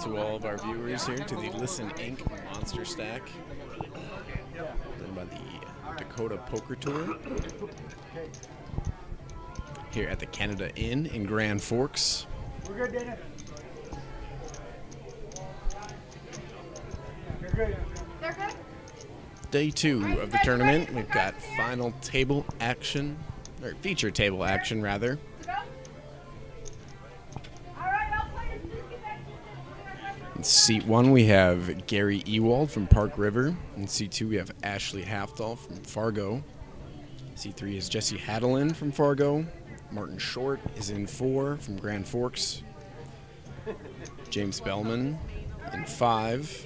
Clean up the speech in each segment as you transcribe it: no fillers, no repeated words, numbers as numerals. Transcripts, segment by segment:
to all of our viewers here to the Listen Inc. Monster Stack done by the Dakota Poker Tour here at the Canada Inn in Grand Forks. We're good, Dana. You're good. They're good? Day 2 of the tournament. We've got final table action, or feature table action rather. In seat 1 we have Gary Ewald from Park River. In seat 2 we have Ashley Halfdahl from Fargo. Seat 3 is Jesse Hadelin from Fargo. Martin Short is in 4 from Grand Forks. James Bellman in 5.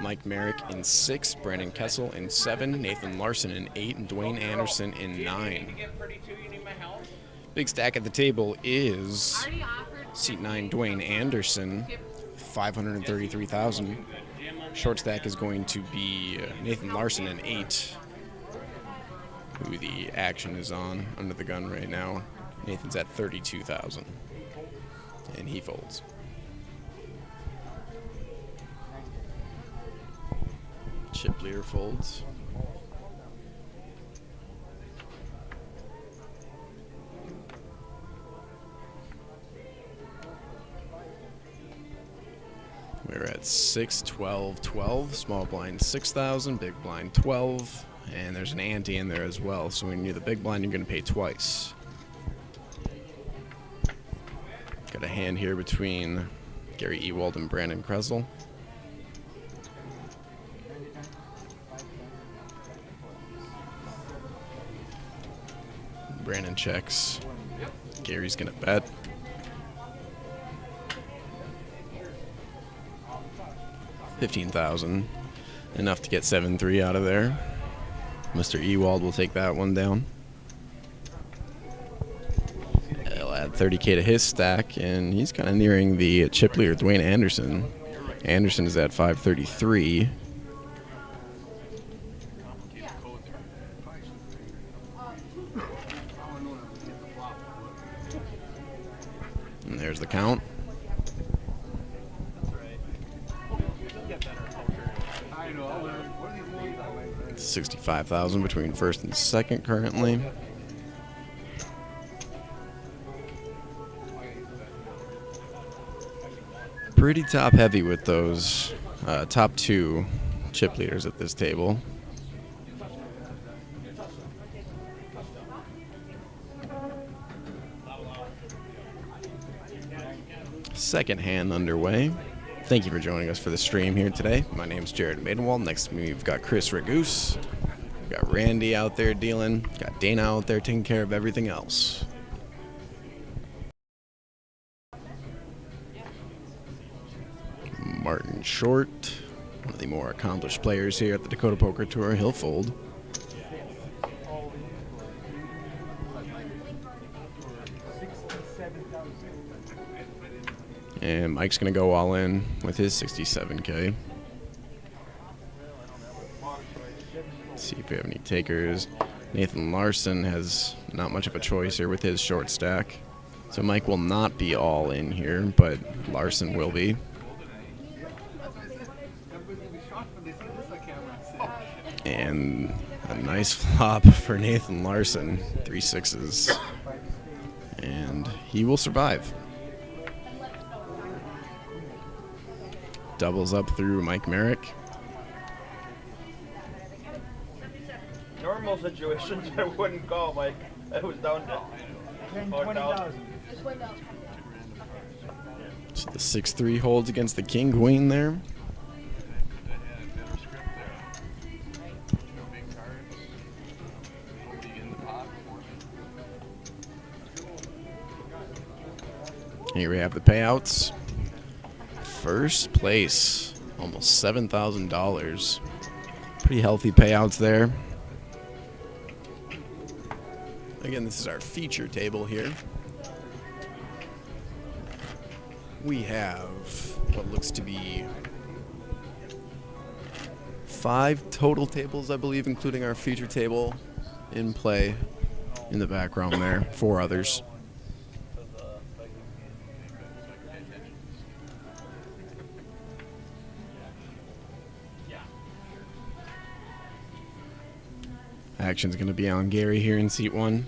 Mike Merrick in 6. Brandon Kessel in 7. Nathan Larson in 8. And Dwayne Anderson in 9. Big stack at the table is seat 9, Dwayne Anderson, $533,000. Short stack is going to be Nathan Larson in 8, who the action is on under the gun right now. Nathan's at $32,000, and he folds. Chip Lear folds. We're at 6, 12, 12. Small blind 6,000, big blind 12, and there's an ante in there as well. So when you're the big blind, you're going to pay twice. Got a hand here between Gary Ewald and Brandon Kresel. Brandon checks. Gary's going to bet. $15,000, enough to get 7-3 out of there. Mr. Ewald will take that one down. He'll add 30K to his stack, and he's kind of nearing the chip leader, Dwayne Anderson. Anderson is at 533. And there's the count. 65,000 between first and second currently. Pretty top heavy with those top 2 chip leaders at this table. Second hand underway. Thank you for joining us for the stream here today. My name's Jared Maidenwald. Next to me, we've got Chris Ragoose. We've got Randy out there dealing. Got Dana out there taking care of everything else. Martin Short, one of the more accomplished players here at the Dakota Poker Tour. He'll fold. And Mike's going to go all in with his 67K. Let's see if we have any takers. Nathan Larson has not much of a choice here with his short stack. So Mike will not be all in here, but Larson will be. And a nice flop for Nathan Larson. 3 6s. And he will survive. Doubles up through Mike Merrick. Normal situations I wouldn't call, Mike. I was down to 20,000. So the 6-3 holds against the king queen there. Here we have the payouts. First place, almost $7,000. Pretty healthy payouts there. Again, this is our feature table here. We have what looks to be 5 total tables, I believe, including our feature table in play in the background there. 4 others. Action's going to be on Gary here in seat 1.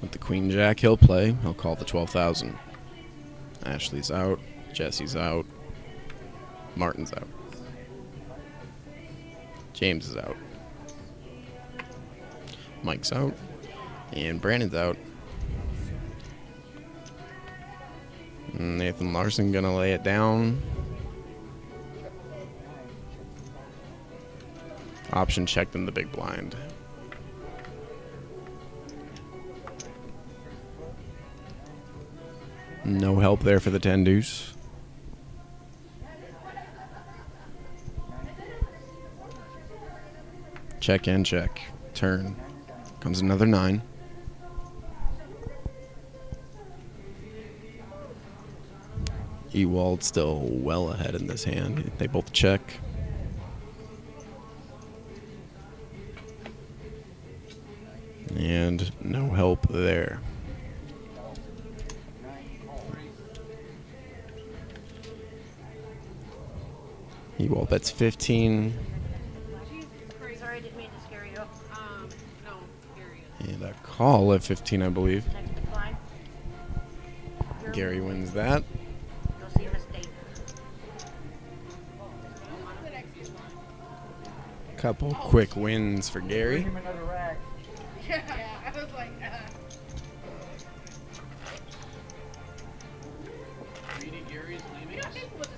With the Queen Jack, he'll play. He'll call the 12,000. Ashley's out. Jesse's out. Martin's out. James is out. Mike's out. And Brandon's out. Nathan Larson gonna lay it down. Option checked in the big blind. No help there for the 10 deuce. Check and check. Turn. Comes another 9. Ewald still well ahead in this hand. They both check. And no help there. Ewald bets 15. Sorry, I didn't mean to scare you. No, Gary is. And a call at 15, I believe. Next decline. Gary wins that. You'll see a mistake. Couple quick wins for Gary. Bring him another rack. Yeah, I was like, Reading Gary's leaving yeah, us? we'll just.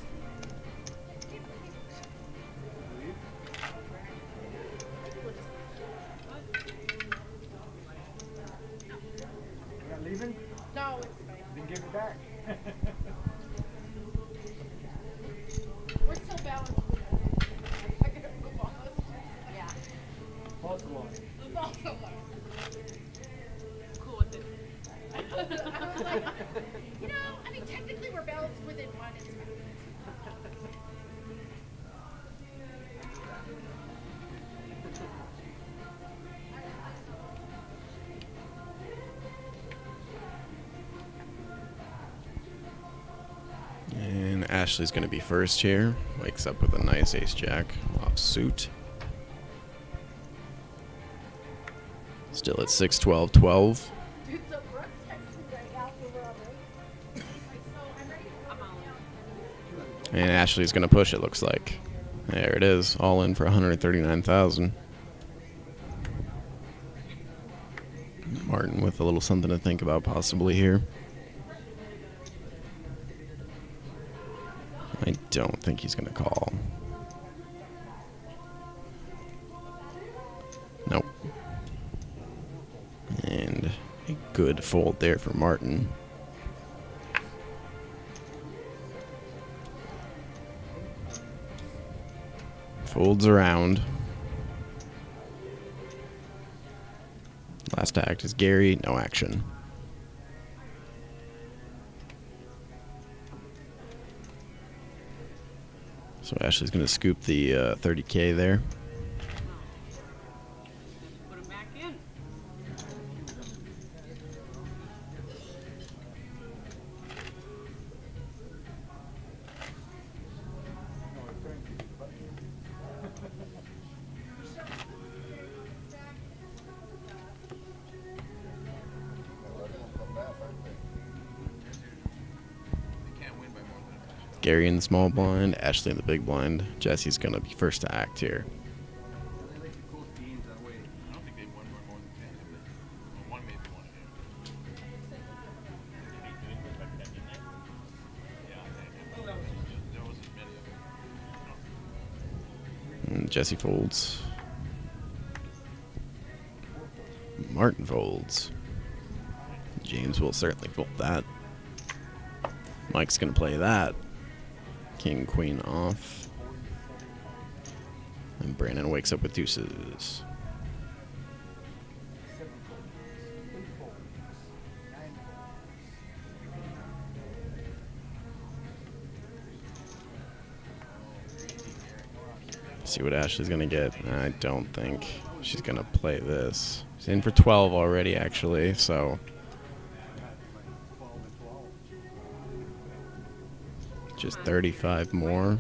You not leaving? No, it's fine. Then give it back. We're still balanced. I gotta move on. Yeah. False alarm. It's also cool with it. I was like, you know, I mean, technically we're balanced within one. It's fine. And Ashley's going to be first here. Wakes up with a nice ace-jack off suit. Still at 6, 12, 12. Dude, so Brooke texted me right after we're on break. He's like, so I'm ready. I'm all in. And Ashley's going to push, it looks like. There it is. All in for 139,000. Martin with a little something to think about possibly here. I don't think he's going to call. Nope. And a good fold there for Martin. Folds around. Last act is Gary, no action. So Ashley's going to scoop the 30K there. Put him back in. They can't win by more than a touchdown. Gary in the small blind, Ashley in the big blind. Jesse's going to be first to act here. They like to close games that way. I don't think they won by more than 10. Have they? Well, one maybe won it. Yeah, there wasn't many of them. And Jesse folds. Martin folds. James will certainly fold that. Mike's going to play that. King, queen off. And Brandon wakes up with deuces. See what Ashley's going to get. I don't think she's going to play this. She's in for 12 already, actually, so. Just 35 more.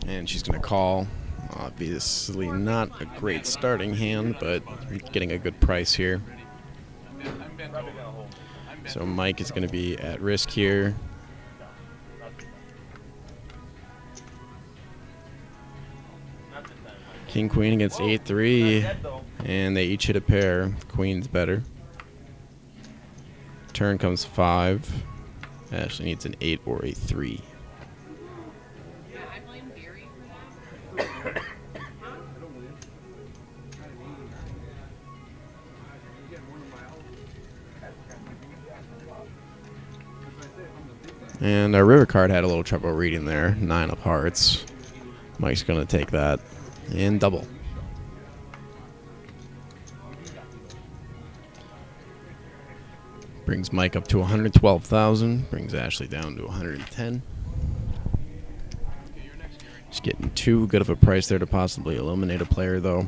And she's going to call. Obviously not a great starting hand, but getting a good price here. So Mike is going to be at risk here. King Queen against 8-3, and they each hit a pair. Queen's better. Turn comes 5. Ashley needs an 8 or a 3. I blame Gary for that. And our river card had a little trouble reading there. 9 of hearts. Mike's going to take that and double. Brings Mike up to 112,000. Brings Ashley down to 110. Just getting too good of a price there to possibly eliminate a player, though.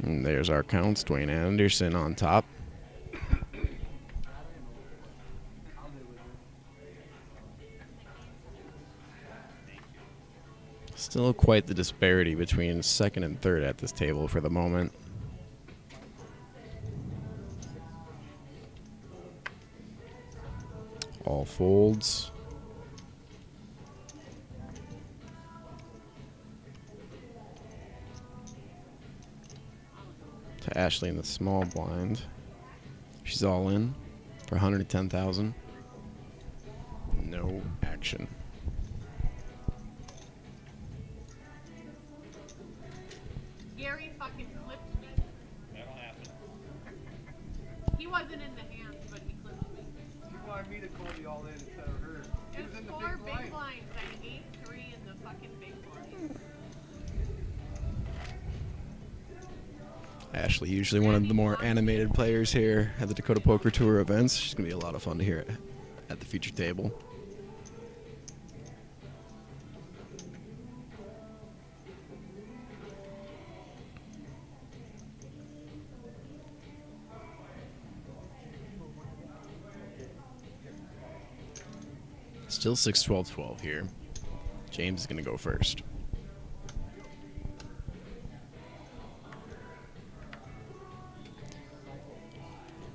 And there's our counts. Dwayne Anderson on top. Still quite the disparity between second and third at this table for the moment. All folds. To Ashley in the small blind. She's all in for 110,000. No action. Gary fucking clipped me. That'll happen. He wasn't in the hands, but he clipped me. You wanted me to call the all in instead of her. She was It's in the 4 big big blind. blinds. I 8-3 in the fucking big blinds. Ashley, usually one of the more animated players here at the Dakota Poker Tour events. She's going to be a lot of fun to hear at the feature table. Still 6-12-12 here. James is going to go first.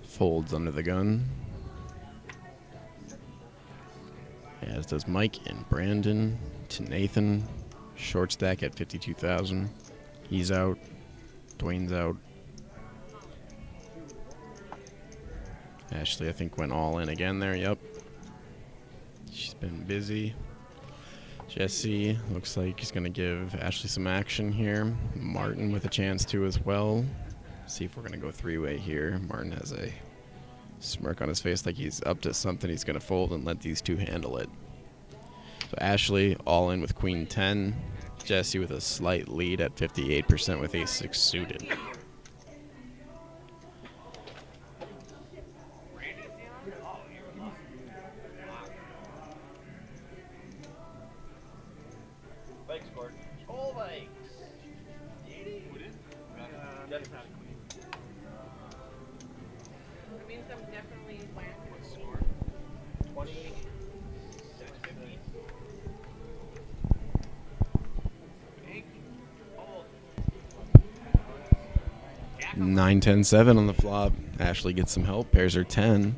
Folds under the gun. As does Mike and Brandon to Nathan. Short stack at 52,000. He's out. Dwayne's out. Ashley, I think, went all in again there. Yep. She's been busy. Jesse looks like he's going to give Ashley some action here. Martin with a chance to as well. See if we're going to go three-way here. Martin has a smirk on his face like he's up to something. He's going to fold and let these two handle it. So Ashley all in with Queen 10. Jesse with a slight lead at 58% with Ace-6 suited. Bike scored. Oh, bikes. That's not That means I'm definitely whacking. 20. 650. 9-10-7 on the flop. Ashley gets some help. Pairs her 10.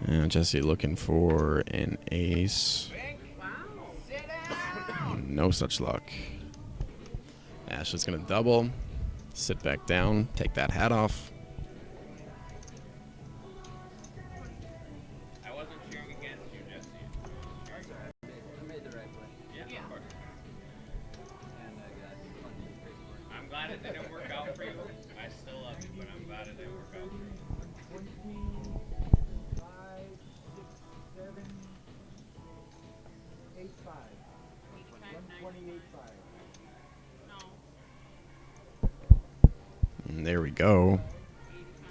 And Jesse looking for an ace. Wow. No such luck. Ashley's going to double. Sit back down. Take that hat off. I wasn't cheering against you, Jesse. I made the right play. Yeah, Yeah. of course. And I got plenty of space for it. I'm glad it didn't work out for you. I still love you, but I'm glad it didn't work out for you. 25, 6, And there we go.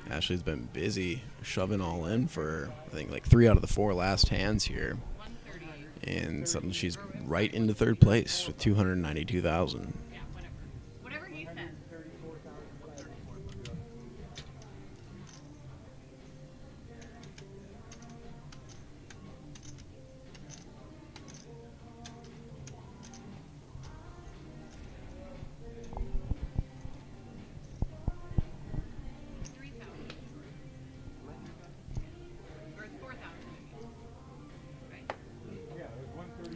Ashley's been busy shoving all in for, I think, like 3 out of the 4 last hands here. And suddenly she's right into third place with 292,000. Whatever he said.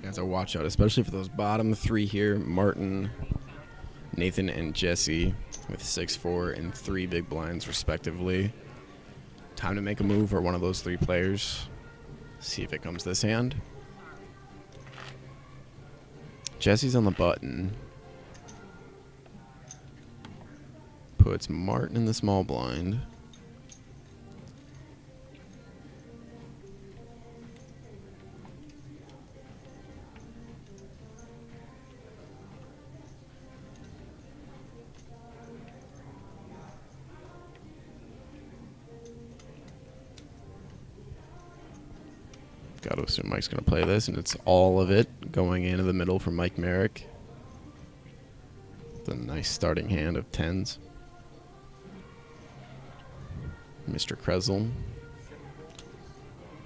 Guys, a watch out, especially for those bottom 3 here. Martin, Nathan, and Jesse with 6-4 and 3 big blinds respectively. Time to make a move for one of those 3 players. See if it comes this hand. Jesse's on the button. Puts Martin in the small blind. Gotta assume Mike's gonna play this, and it's all of it going into the middle for Mike Merrick. It's a nice starting hand of 10s. Mr. Kresel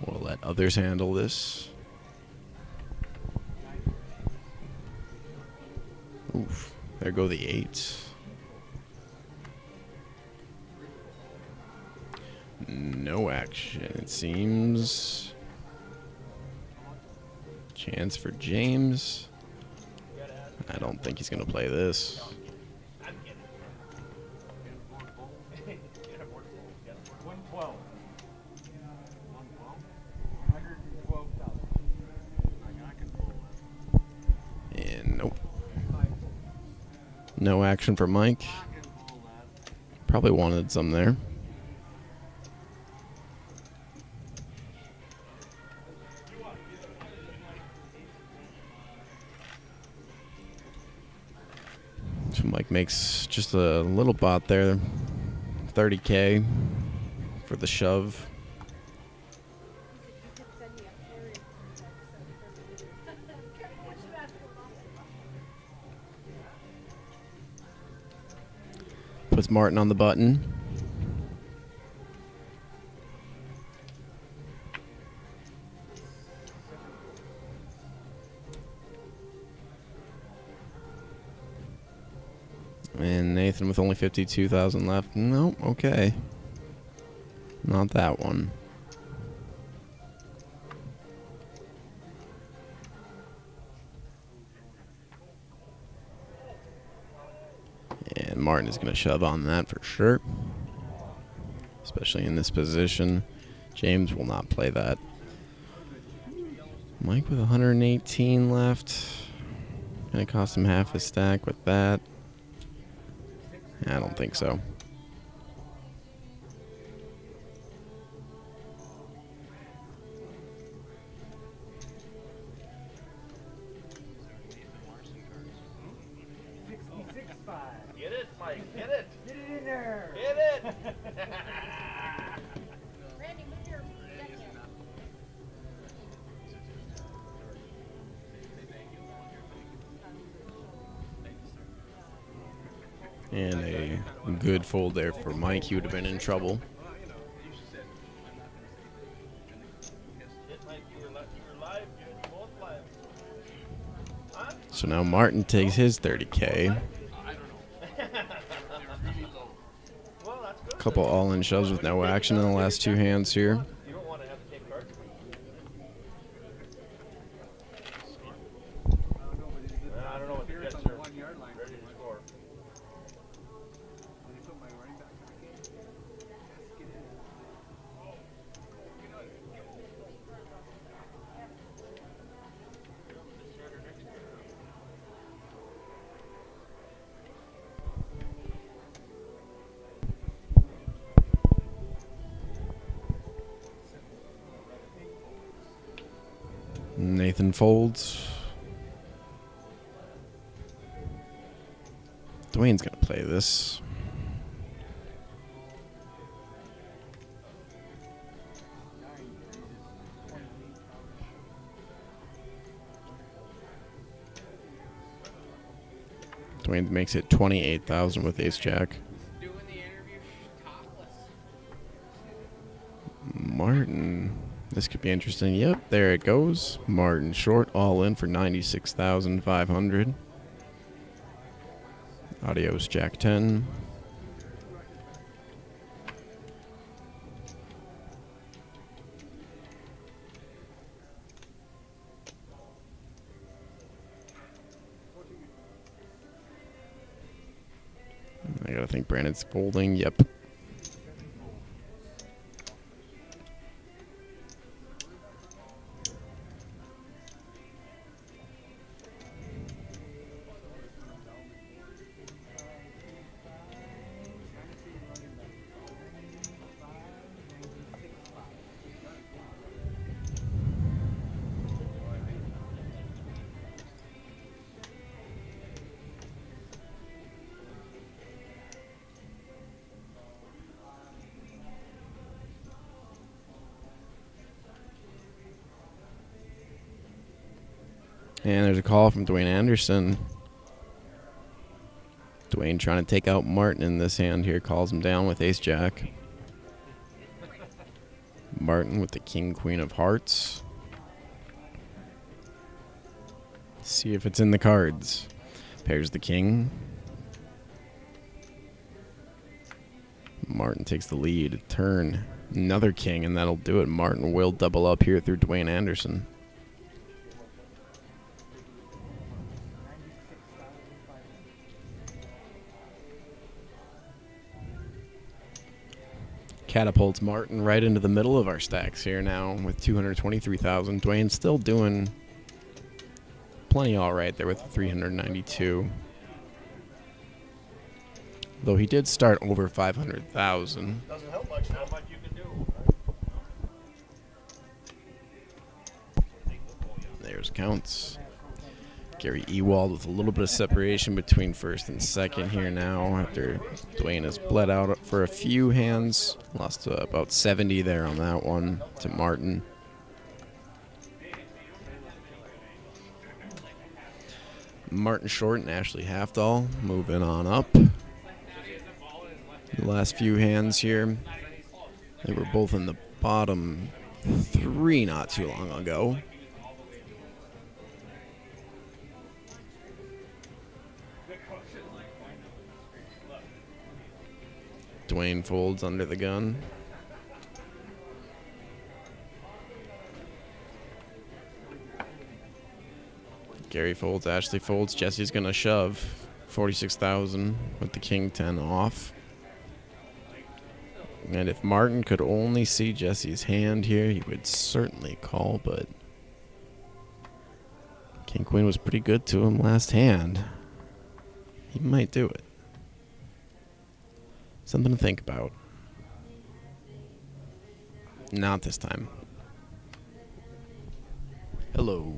will let others handle this. Oof, there go the 8s. No action, it seems. Chance for James. I don't think he's going to play this. And nope. No action for Mike. Probably wanted some there. So Mike makes just a little bot there, 30K for the shove. Puts Martin on the button. And Nathan with only 52,000 left. Nope, okay. Not that one. And Martin is going to shove on that for sure. Especially in this position. James will not play that. Mike with 118 left. Going to cost him half a stack with that. I don't think so. Get it, Mike, get it! Get it in there! Get it! Randy, move your deck here. And a good fold there for Mike. He would have been in trouble. Mike, you were live, dude. Both live. Huh? So now Martin takes his 30K. Well, that's good. Couple all-in shoves with no action in the last 2 hands here. You don't want to have to take cards. I don't know what the Jets are ready to score. Nathan folds. Dwayne's going to play this. Dwayne makes it 28,000 with ace jack. Doing the interview topless. Martin. This could be interesting. Yep, there it goes. Martin short, all in for 96,500. Adios, Jack 10. I gotta think Brandon's folding. Yep. And there's a call from Dwayne Anderson. Dwayne trying to take out Martin in this hand here. Calls him down with ace jack. Martin with the king queen of hearts. See if it's in the cards. Pairs the king. Martin takes the lead. Turn. Another king, and that'll do it. Martin will double up here through Dwayne Anderson. Catapults Martin right into the middle of our stacks here now with 223,000. Dwayne's still doing plenty all right there with 392. Though he did start over 500,000. Doesn't help much. Not much you can do. There's counts. Gary Ewald with a little bit of separation between first and second here now after Dwayne has bled out for a few hands. Lost about 70 there on that one to Martin. Martin Short and Ashley Halfdahl moving on up. The last few hands here. They were both in the bottom three not too long ago. Dwayne folds under the gun. Gary folds, Ashley folds. Jesse's going to shove. 46,000 with the king 10 off. And if Martin could only see Jesse's hand here, he would certainly call, but king queen was pretty good to him last hand. He might do it. Something to think about. Not this time. Hello.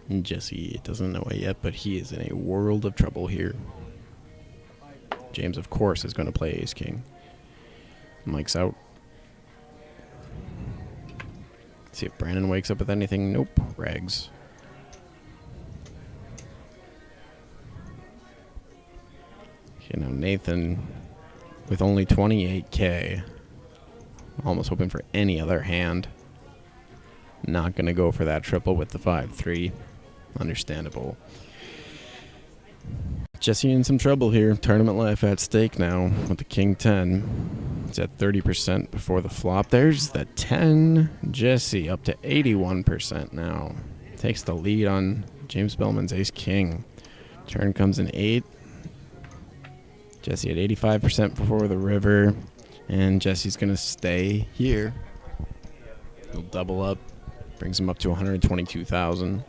And Jesse doesn't know it yet, but he is in a world of trouble here. James, of course, is going to play ace-king. Mike's out. See if Brandon wakes up with anything. Nope. Rags. Okay, now Nathan with only 28K. Almost hoping for any other hand. Not going to go for that triple with the 5-3. Understandable. Jesse in some trouble here. Tournament life at stake now with the king 10. It's at 30% before the flop. There's the 10. Jesse up to 81% now. Takes the lead on James Bellman's ace king. Turn comes in 8. Jesse at 85% before the river. And Jesse's going to stay here. He'll double up. Brings him up to 122,000.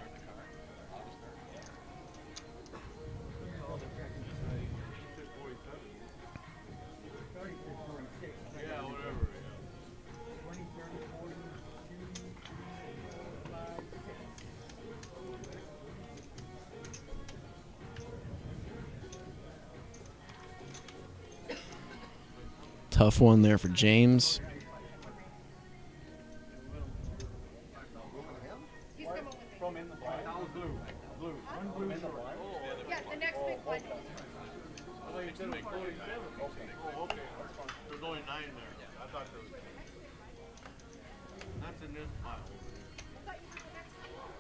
Tough one there for James. He's coming with me. Yeah, the next big one. There's only 9 there. I thought there was. That's in this pile.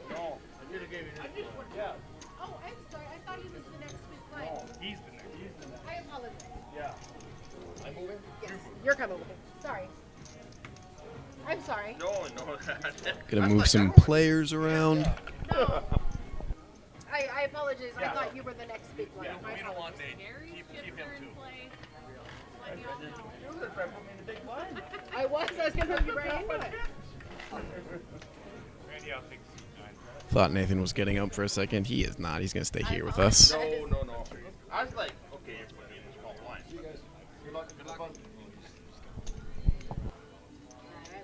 No, I should have gave you this one. Yeah. Oh, I'm sorry. I thought he was the next big one. He's the next. I apologize. Yeah. I'm moving? Yes, you're coming with me. Sorry. I'm sorry. No. Gonna move some players around. No. I apologize. I thought you were the next big one. My We don't want apologies. Nate. Keep him too. You were trying to put me in the big blind. I was gonna put you right into it. Randy, I'll take seat 9. Thought Nathan was getting up for a second. He is not. He's gonna stay here with us. No. I was like, okay, you're putting me in the small blind. You guys, good luck. Good luck. Alright,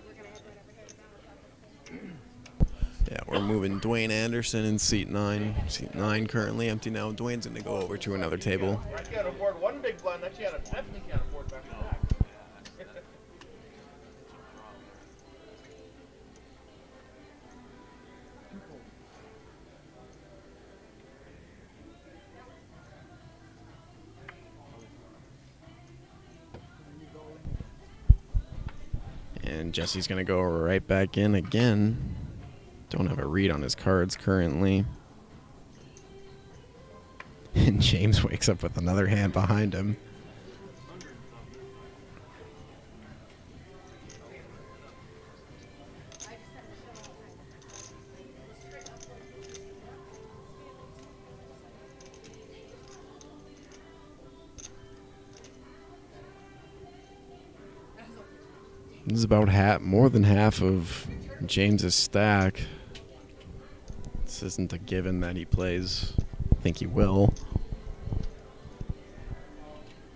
we're gonna head right over there. Yeah, we're moving Dwayne Anderson in seat 9. Seat 9 currently empty now. Dwayne's gonna go over to another table. I can't afford one big blind. I definitely can't afford back to back. And Jesse's gonna go right back in again. Don't have a read on his cards currently. And James wakes up with another hand behind him. This is about more than half of James's stack. This isn't a given that he plays. I think he will.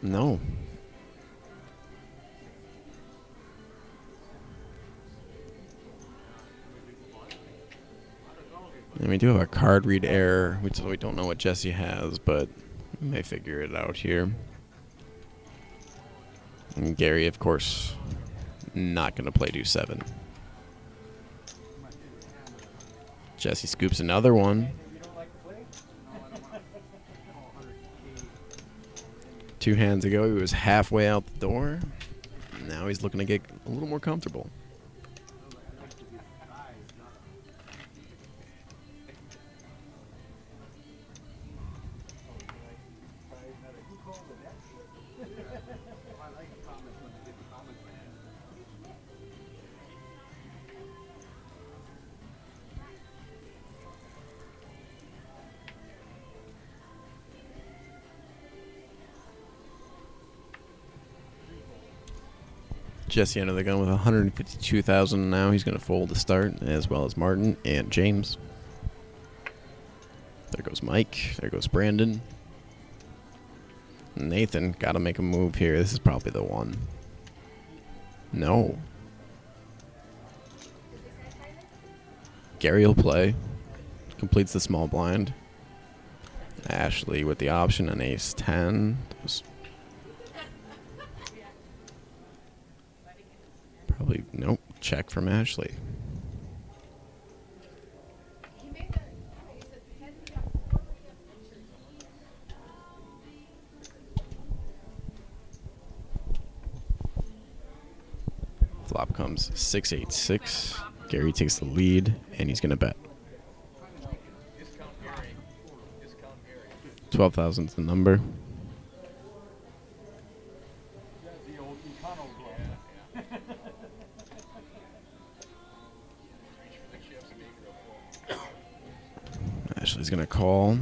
No. And we do have a card read error, which we don't know what Jesse has, but we may figure it out here. And Gary, of course, not going to play deuce 7. Jesse scoops another one. 2 hands ago, he was halfway out the door. Now he's looking to get a little more comfortable. Jesse under the gun with 152,000 now. He's going to fold to start, as well as Martin and James. There goes Mike. There goes Brandon. Nathan, got to make a move here. This is probably the one. No. Gary will play. Completes the small blind. Ashley with the option, an ace 10. Probably, nope, check from Ashley. He made the. He said, send me that forward picture. Flop comes 6-8-6. Gary takes the lead, and he's going to bet. 12,000 is the number. Ashley's going to call.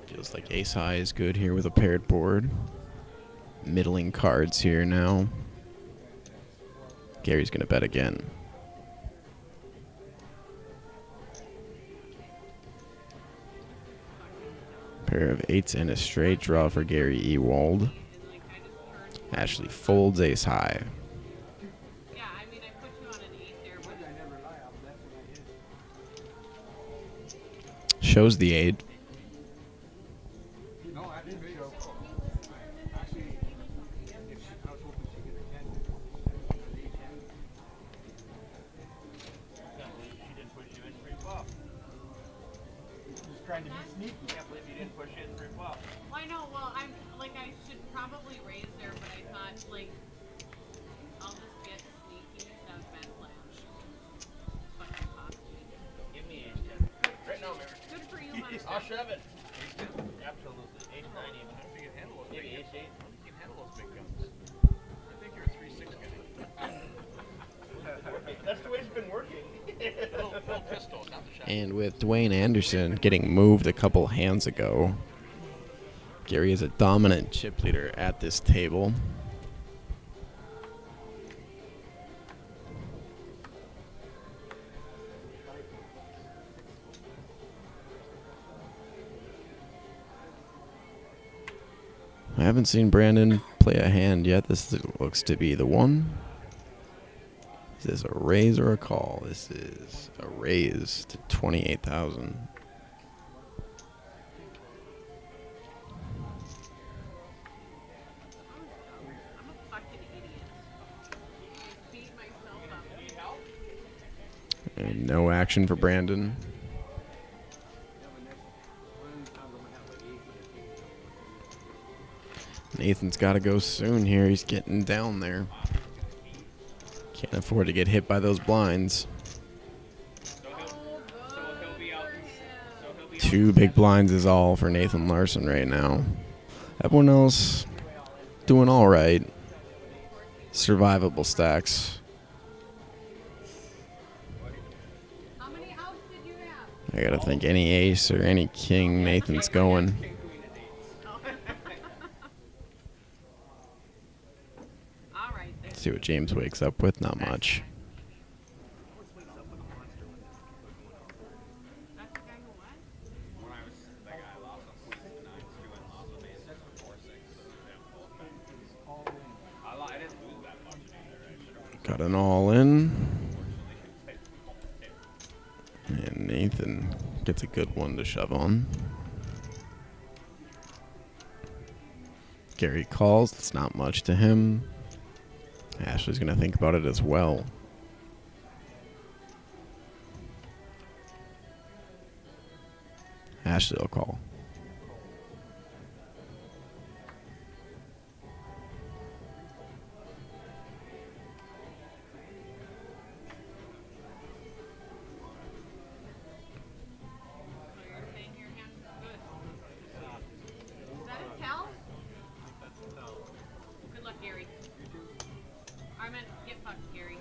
Feels like ace high is good here with a paired board. Middling cards here now. Gary's going to bet again. Pair of 8s and a straight draw for Gary Ewald. Ashley folds ace high. Yeah, I mean, I put you on an 8 there, but Shows the 8. No, I didn't show. Actually, if can't believe you didn't push in 3 flop. Well, I know. Well, I'm like I should probably raise there, but I thought like I'll just get sneaky. That was bad plan. Fucking cost me. Give me ace 10. Right now, Mary. Good for you, Monster. I'll shove it. Absolutely. Ace 9 even. I don't think you can handle those Maybe big ace 8. I don't think you can handle those big guns. I think you're a 3-6 guy. That's the way it's been working. Little pistol, not the shot. And with Dwayne Anderson getting moved a couple hands ago, Gary is a dominant chip leader at this table. I haven't seen Brandon play a hand yet. This looks to be the one. Is this a raise or a call? This is a raise to 28,000. I'm a fucking idiot. I beat myself up. And no action for Brandon. Nathan's got to go soon here. He's getting down there. Can't afford to get hit by those blinds. Two big blinds is all for Nathan Larson right now. Everyone else doing all right. Survivable stacks. How many outs did you have? I gotta think any ace or any king Nathan's going. All right then. See what James wakes up with. Not much. That's the guy who won? When I was that guy, I lost on 9, 2 and lost on ace 6 or 4-6. I didn't lose that much either. Got an all in. And Nathan gets a good one to shove on. Gary calls. It's not much to him. Ashley's going to think about it as well. Ashley will call. So you're saying your hand is good. Is that a tell? Good luck, Gary. I meant get fucked, Gary.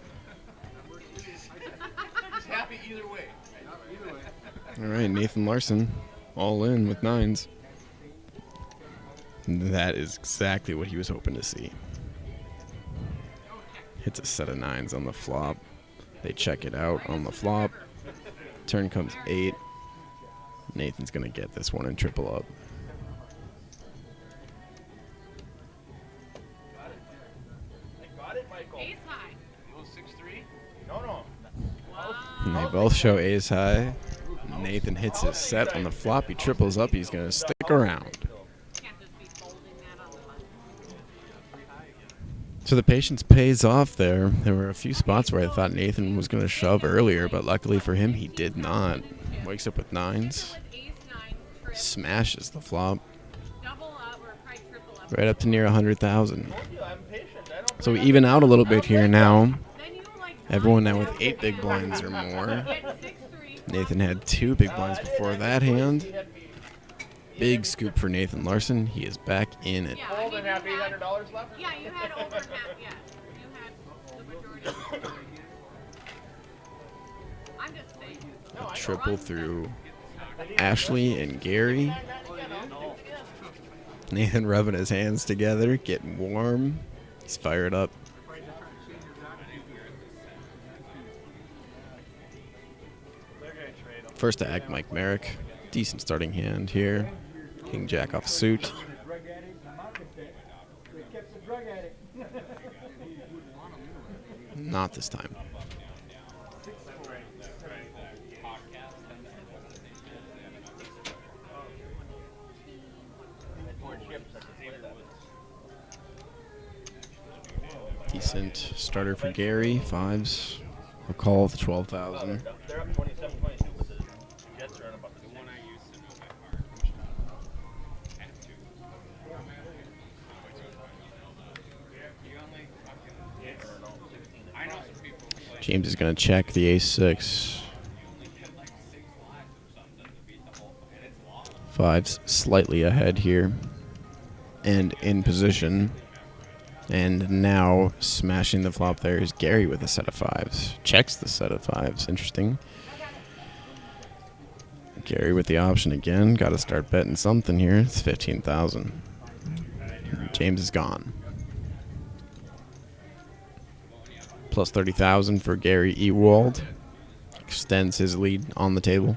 Just happy either way. All right, Nathan Larson, all in with nines. That is exactly what he was hoping to see. Hits a set of nines on the flop. They check it out on the flop. Turn comes 8. Nathan's going to get this one and triple up. I got it, Michael. Ace high. You go 6-3? No. And they both show ace high. Nathan hits his set on the flop. He triples up. He's going to stick around. Can't just be folding that on the button. So the patience pays off there. There were a few spots where I thought Nathan was going to shove earlier, but luckily for him, he did not. Wakes up with nines. With ace 9, trip, Smashes the flop. double up, or probably triple up. Right up to near 100,000. Told you, I'm patient. I don't So we even out a little bit here now. Then you like Everyone now with 8 big blinds or more. get 6-3. Nathan had 2 big blinds before that hand. Big scoop for Nathan Larson. He is back in it. Yeah, Fold and have you had- $800 left? Yeah, you had over half. Yeah, you had the majority. I'm just saying. A triple through Ashley and Gary. Nathan rubbing his hands together, getting warm. He's fired up. First to act, Mike Merrick. Decent starting hand here. King Jack off suit. Not this time. Decent starter for Gary. 5s. A call with 12,000. They're up 27-22, but the Jets are in about the same. James is going to check the ace-6. Fives slightly ahead here. And in position. And now smashing the flop there is Gary with a set of fives. Checks the set of fives. Interesting. Gary with the option again. Got to start betting something here. It's 15,000. James is gone. Plus 30,000 for Gary Ewald. Extends his lead on the table.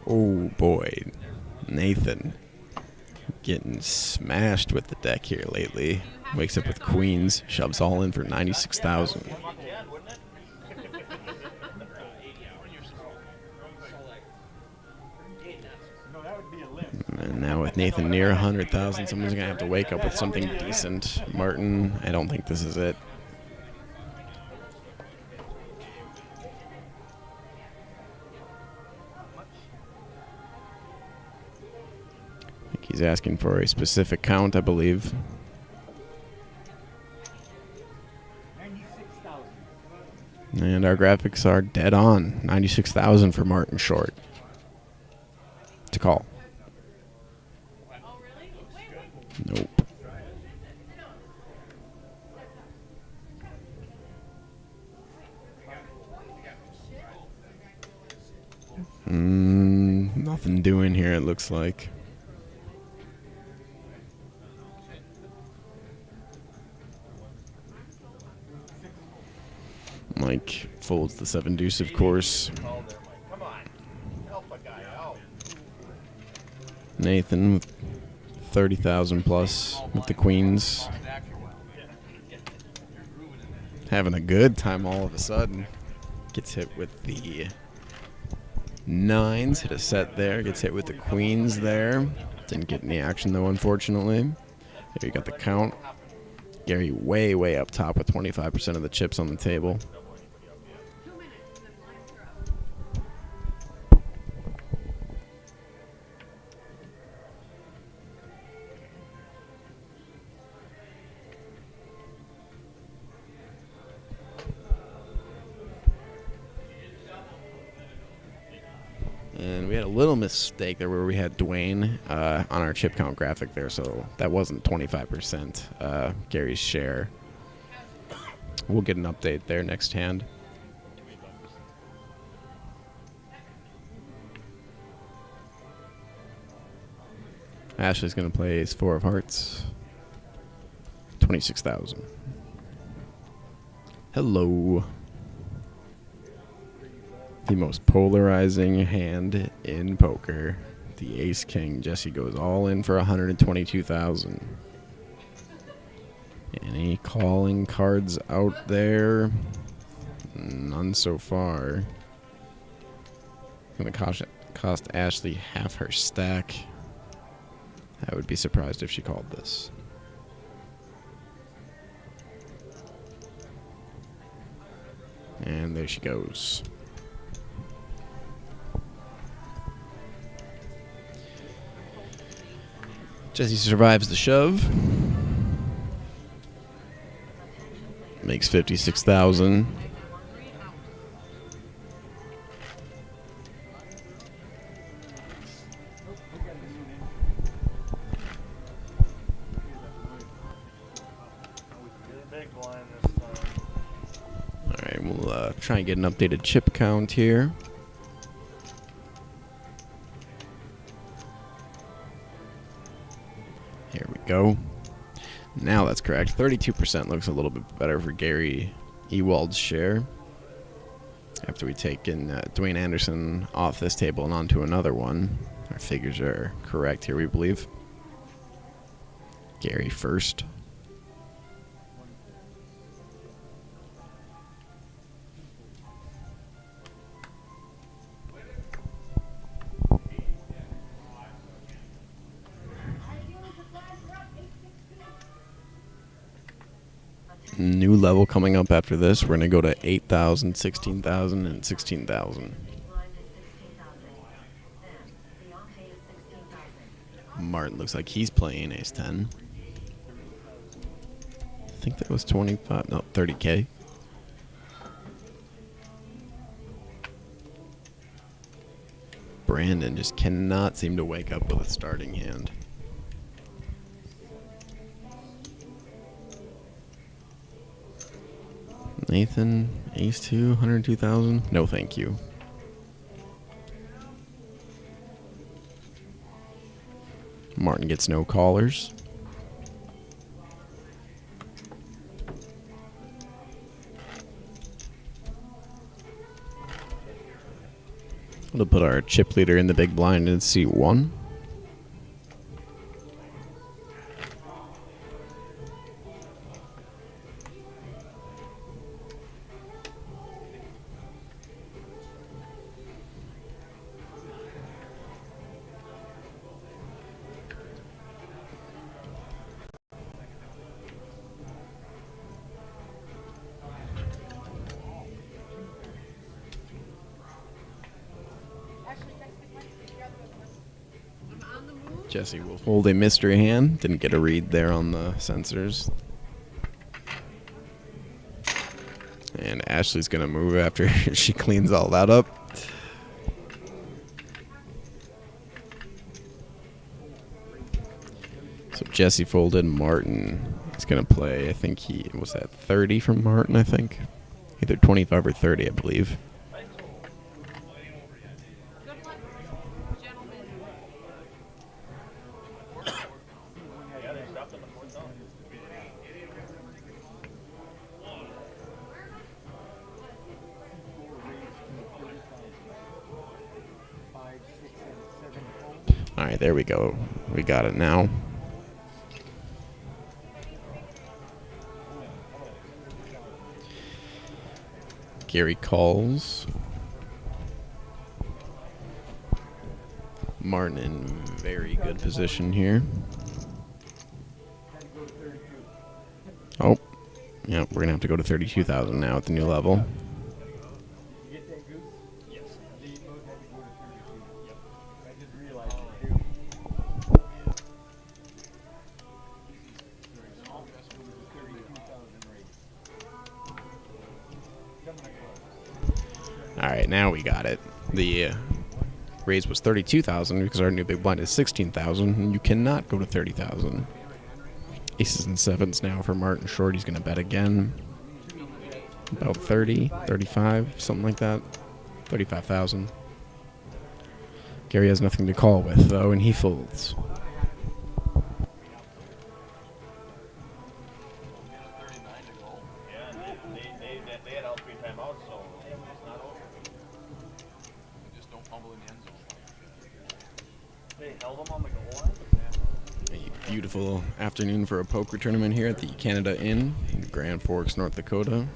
Oh boy, Nathan getting smashed with the deck here lately. Wakes up with queens, shoves all in for 96,000. And now with Nathan near 100,000, someone's gonna have to wake up with something decent. Martin, I don't think this is it. He's asking for a specific count, I believe. 96,000. And our graphics are dead on. 96,000 for Martin Short. To call. Oh, really? Wait. Nope. Nothing doing here, it looks like. Mike folds the 7 deuce, of course. Come on. Help a guy out. Nathan with 30,000 plus with the queens. Having a good time all of a sudden. Gets hit with the 9s. Hit a set there. Gets hit with the queens there. Didn't get any action though, unfortunately. There you got the count. Gary way, way up top with 25% of the chips on the table. 2 minutes and then blinds are up. And we had a little mistake there where we had Dwayne on our chip count graphic there, so that wasn't 25% Gary's share. We'll get an update there next hand. Ashley's going to play ace 4 of hearts. 26,000. Hello. The most polarizing hand in poker. The ace king. Jesse goes all in for 122,000. Any calling cards out there? None so far. Gonna cost Ashley half her stack. I would be surprised if she called this. And there she goes. Jesse survives the shove. Makes 56,000. Big blind this time. All right, we'll try and get an updated chip count here. Here we go. Now that's correct. 32% looks a little bit better for Gary Ewald's share. After we take in Dwayne Anderson off this table and onto another one. Our figures are correct here, we believe. Gary first. New level coming up after this. We're going to go to 8,000, 16,000, and 16,000. Martin looks like he's playing ace 10. I think that was 25, no, 30K. Brandon just cannot seem to wake up with a starting hand. Nathan, ace 2, 102,000. No, thank you. Martin gets no callers. We'll put our chip leader in the big blind in seat 1. Jesse will hold a mystery hand. Didn't get a read there on the sensors. And Ashley's going to move after she cleans all that up. So Jesse folded. Martin is going to play, I think he was at 30 from Martin, I think. Either 25 or 30, I believe. Good luck, gentlemen. All right, there we go. We got it now. Gary calls. Martin in very good position here. Oh, yeah, we're going to have to go to 32,000 now at the new level. All right, now we got it. The raise was 32,000 because our new big blind is 16,000, and you cannot go to 30,000. Aces and sevens now for Martin Short. He's going to bet again. About 30, 35, something like that. 35,000. Gary has nothing to call with, though, and he folds. They had all 3 timeouts, so it's not over. Just don't fumble in the end zone. They held them on the goal line. A beautiful afternoon for a poker tournament here at the Canada Inn in Grand Forks, North Dakota.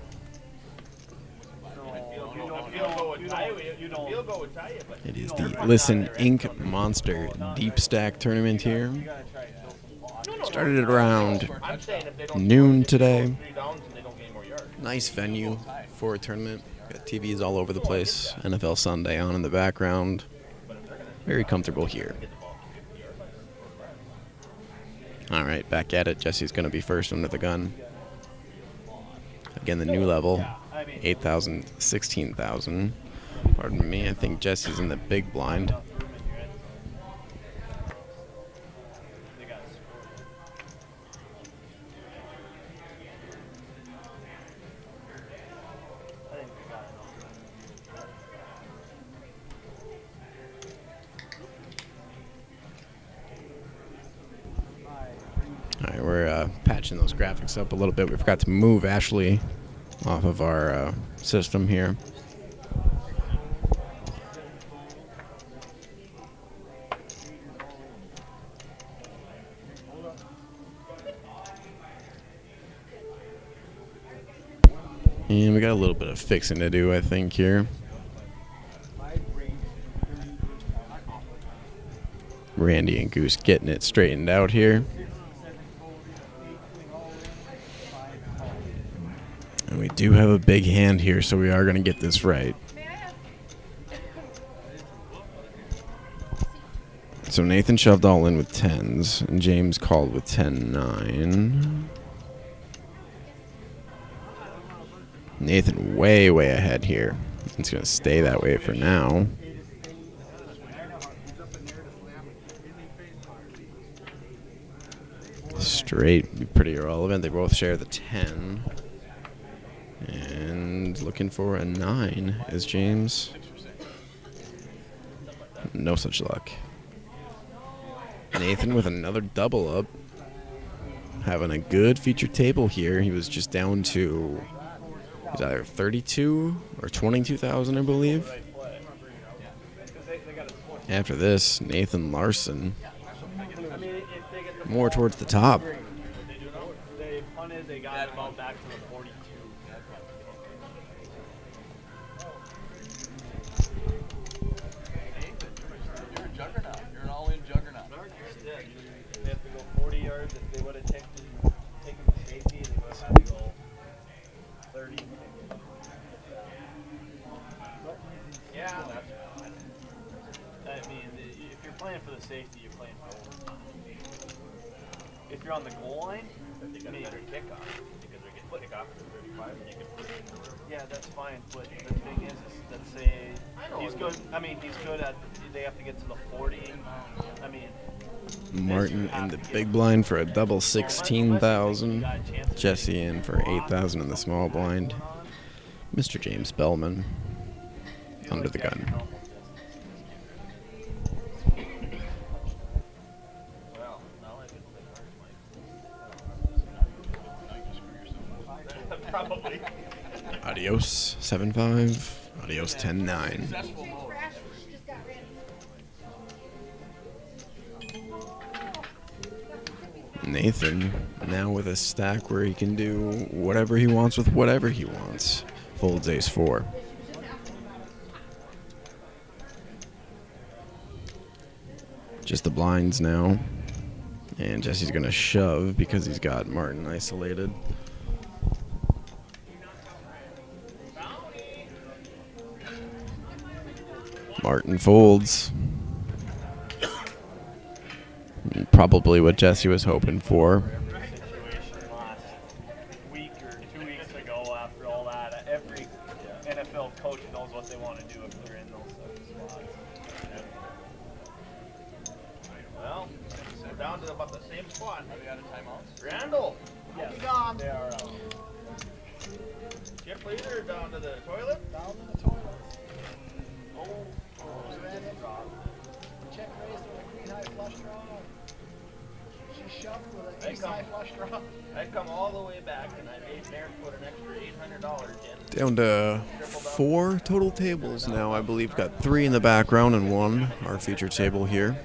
It is the Listen Inc. Monster Deep Stack tournament here. Started at around noon today. Nice venue for a tournament. Got TVs all over the place. NFL Sunday on in the background. Very comfortable here. All right, back at it. Jesse's going to be first under the gun. Again, the new level, 8,000, 16,000. Pardon me, I think Jesse's in the big blind. All right, we're patching those graphics up a little bit. We forgot to move Ashley off of our system here. And we got a little bit of fixing to do, I think, here. Randy and Goose getting it straightened out here. And we do have a big hand here, so we are going to get this right. So Nathan shoved all in with 10s, and James called with 10-9. Nathan way ahead here. It's going to stay that way for now. Straight, be pretty irrelevant. They both share the 10. And looking for a 9 is James. No such luck. Nathan with another double up. Having a good feature table here. He was just down to either 32 or 22,000, I believe. After this, Nathan Larson. More towards the top. They punted, they got the ball back to the 42. You're a juggernaut. You're an all-in juggernaut. Yeah, they have to go 40 yards. If they would have taken the safety, they would have had to go 30. Yeah, that's fine. I mean, if you're playing for the safety, you're playing for overtime. If you're on the goal line, they got a better kickoff because they're getting kickoff at 35 and you can put it in the room. Yeah, that's fine. But the thing is let's say he's good. I mean, he's good at. They have to get to the 40. I mean, Martin in the big blind for a double 16,000. Jesse in for 8,000 in the small blind. Mr. James Bellman under the gun. Well, now I can play cards, Mike. Probably. Adios 7-5. Adios 10-9. Just got ready. Nathan now with a stack where he can do whatever he wants with whatever he wants. Folds ace 4. Just the blinds now. And Jesse's going to shove because he's got Martin isolated. Martin folds. Probably what Jesse was hoping for. Situation last week or 2 weeks ago after all that. Every NFL coach knows what they want to do if they're in those spots. Well, we're down to about the same spot. Are they out of timeouts? Randall! Yes, they are out. Chip leader down to the toilet? Down in the toilet. Oh, Check raised with a queen high flush draw. She shoved with They an ace come- high flush draw. I come all the way back and I made Mary put an extra $800 in. Down to 4 total tables now, I believe. Got 3 in the background and 1, our feature table here.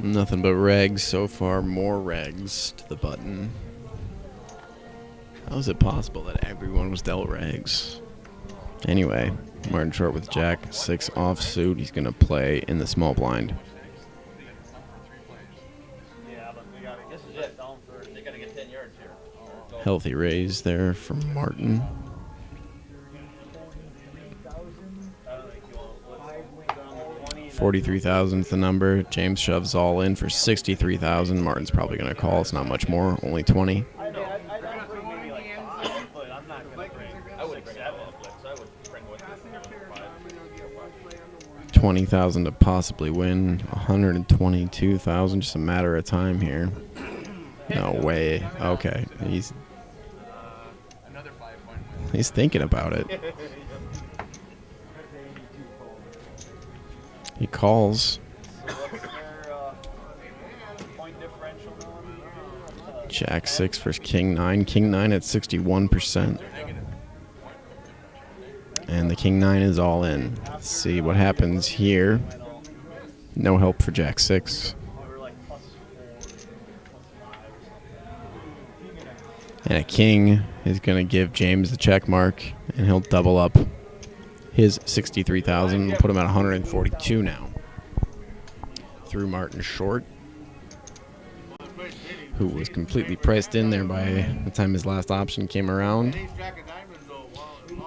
Nothing but regs so far. More regs to the button. How is it possible that everyone was dealt regs? Anyway, Martin short with Jack. 6 offsuit. He's going to play in the small blind. Yeah, but we gotta get this down first. They gotta get 10 yards here. Healthy raise there from Martin. I don't think you want to down to 20. 43,000 is the number. James shoves all in for 63,000. Martin's probably going to call. It's not much more. Only 20. I know. I'd bring maybe like 5, but I'm not gonna bring. I would bring 7 blitz. I would bring what 5. 20,000 to possibly win. 122,000. Just a matter of time here. No way. Okay. Another 5-point win. He's thinking about it. He calls. So what's their point differential now? Jack 6 versus King 9. King 9 at 61%. And the King 9 is all in. Let's see what happens here. No help for Jack 6. And a King is going to give James the check mark, and he'll double up his 63,000. We'll put him at 142 now. Through Martin Short, who was completely priced in there by the time his last option came around.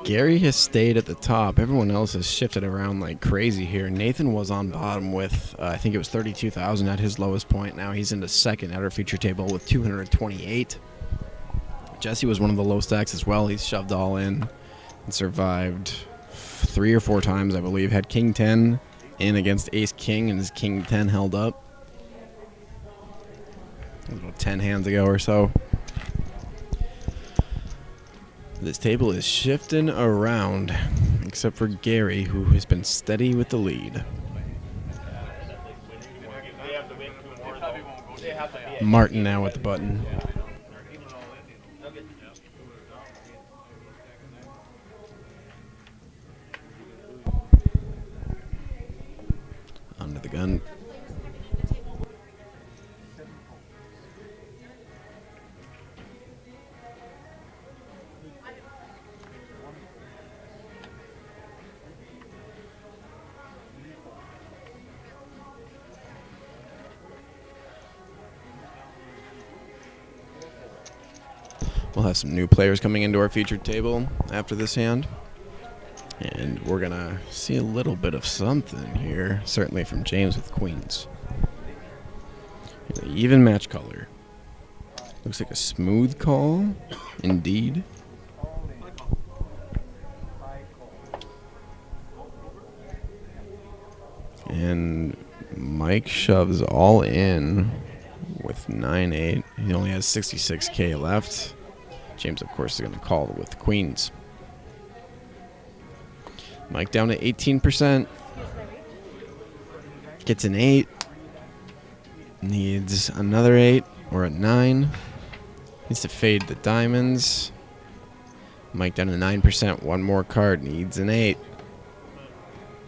Gary has stayed at the top. Everyone else has shifted around like crazy here. Nathan was on bottom with, I think it was 32,000 at his lowest point. Now he's into second at our feature table with 228. Jesse was one of the low stacks as well. He's shoved all in and survived 3 or 4 times, I believe. Had King 10 in against Ace King, and his King 10 held up. About 10 hands ago or so. This table is shifting around, except for Gary, who has been steady with the lead. Martin now with the button. Under the gun. We'll have some new players coming into our featured table after this hand. And we're going to see a little bit of something here, certainly from James with queens. An even match color. Looks like a smooth call, indeed. And Mike shoves all in with 9-8. He only has 66K left. James, of course, is going to call with the queens. Mike down to 18%. Gets an 8. Needs another 8 or a 9. Needs to fade the diamonds. Mike down to 9%. One more card. Needs an 8.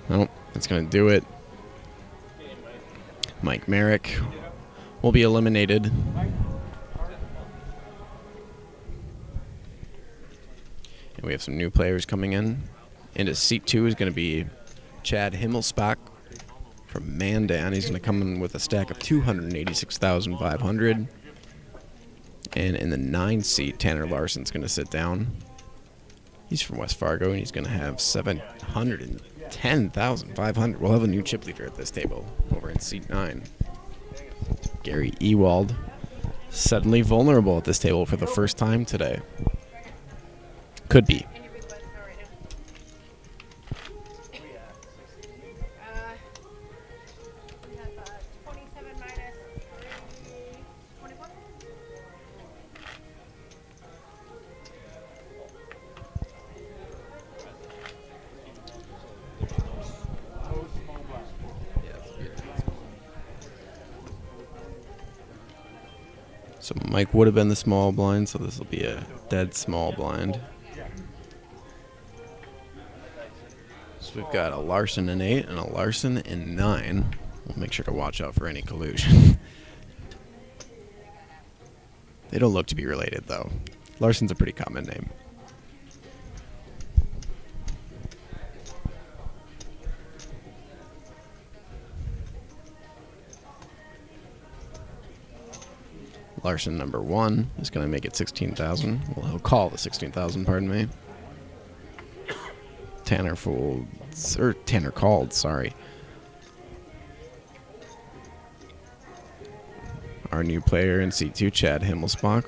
Nope, that's going to do it. Mike Merrick will be eliminated. And we have some new players coming in. Into seat 2 is going to be Chad Himmelsbach from Mandan. He's going to come in with a stack of 286,500. And in the 9 seat, Tanner Larson's going to sit down. He's from West Fargo, and he's going to have 710,500. We'll have a new chip leader at this table over in seat 9. Gary Ewald, suddenly vulnerable at this table for the first time today. Could be. We have 27 minus 21. So Mike would have been the small blind, so this will be a dead small blind. So we've got a Larson in 8 and a Larson in 9. We'll make sure to watch out for any collusion. They don't look to be related, though. Larson's a pretty common name. Larson number 1 is going to make it 16,000. Well, he'll call the 16,000, pardon me. Tanner folds, or Tanner called, sorry. Our new player in seat 2, Chad Himmelsbach.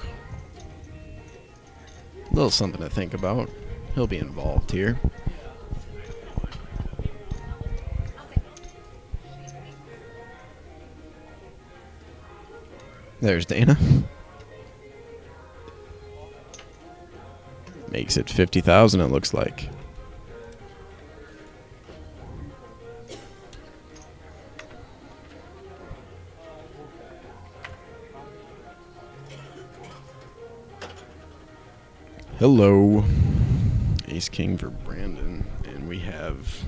A little something to think about. He'll be involved here. There's Dana. Makes it 50,000, it looks like. Hello. Ace King for Brandon. And we have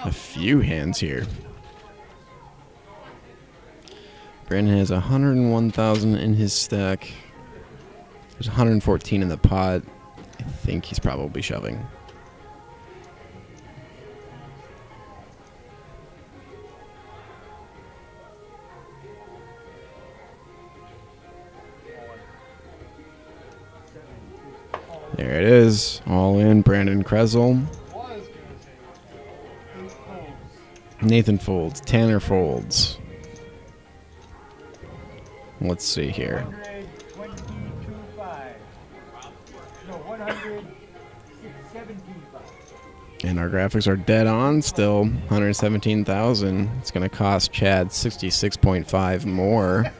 a few hands here. Brandon has 101,000 in his stack. There's 114 in the pot. I think he's probably shoving. There it is. All in. Brandon Kresel. Nathan folds. Tanner folds. Let's see here. 122.5. No, 117.5. And our graphics are dead on still. 117,000. It's going to cost Chad 66.5 more.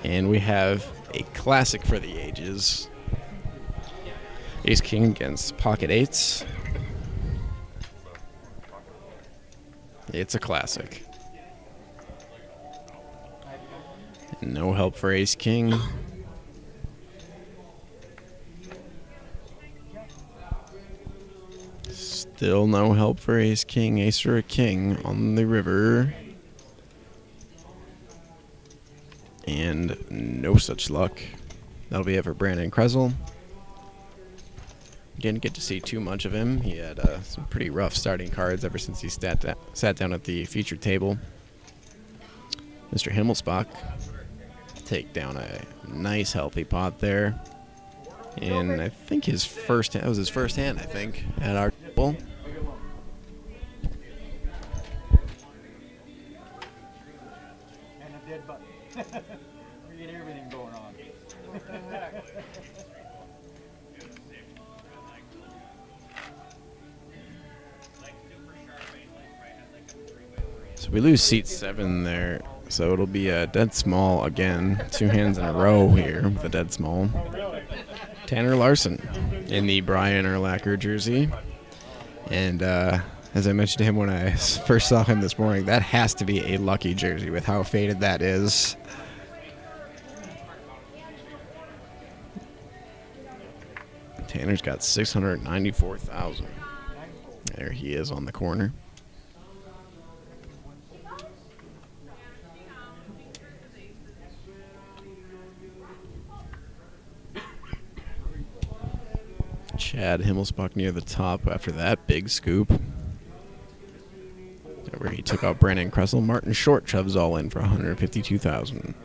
And we have a classic for the ages. Ace King against Pocket Eights. It's a classic. No help for Ace King. Still no help for Ace King. Ace or a king on the river. And no such luck. That'll be it for Brandon Kresel. Didn't get to see too much of him. He had some pretty rough starting cards ever since he sat down at the featured table. Mr. Himmelsbach take down a nice healthy pot there. And I think that was his first hand, I think, at our table. And a dead button. We get everything going on. So we lose seat 7 there. So it'll be a dead small again. 2 hands in a row here with a dead small. Tanner Larson in the Brian Urlacher jersey. And as I mentioned to him when I first saw him this morning, that has to be a lucky jersey with how faded that is. Tanner's got 694,000. There he is on the corner. Chad Himmelsbach near the top after that big scoop. Where he took out Brandon Kresel. Martin Short shoves all in for 152,000.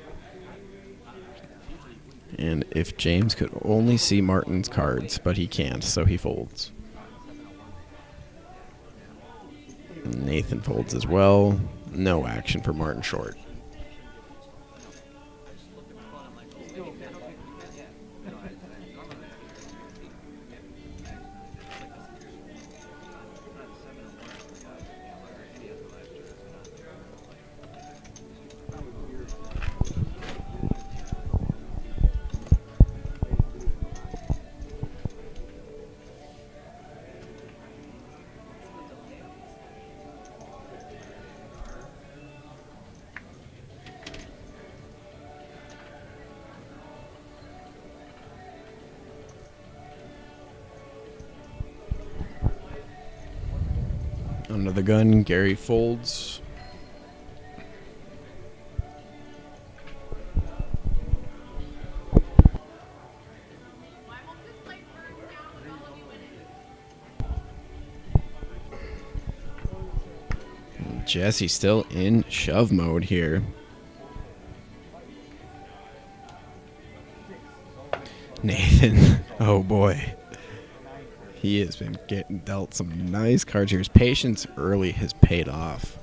And if James could only see Martin's cards, but he can't, so he folds. Nathan folds as well. No action for Martin Short. Under the gun, Gary folds. Why won't this light burn down with all of you in it? Jesse still in shove mode here. Nathan, oh boy. He has been getting dealt some nice cards here. His patience early has paid off.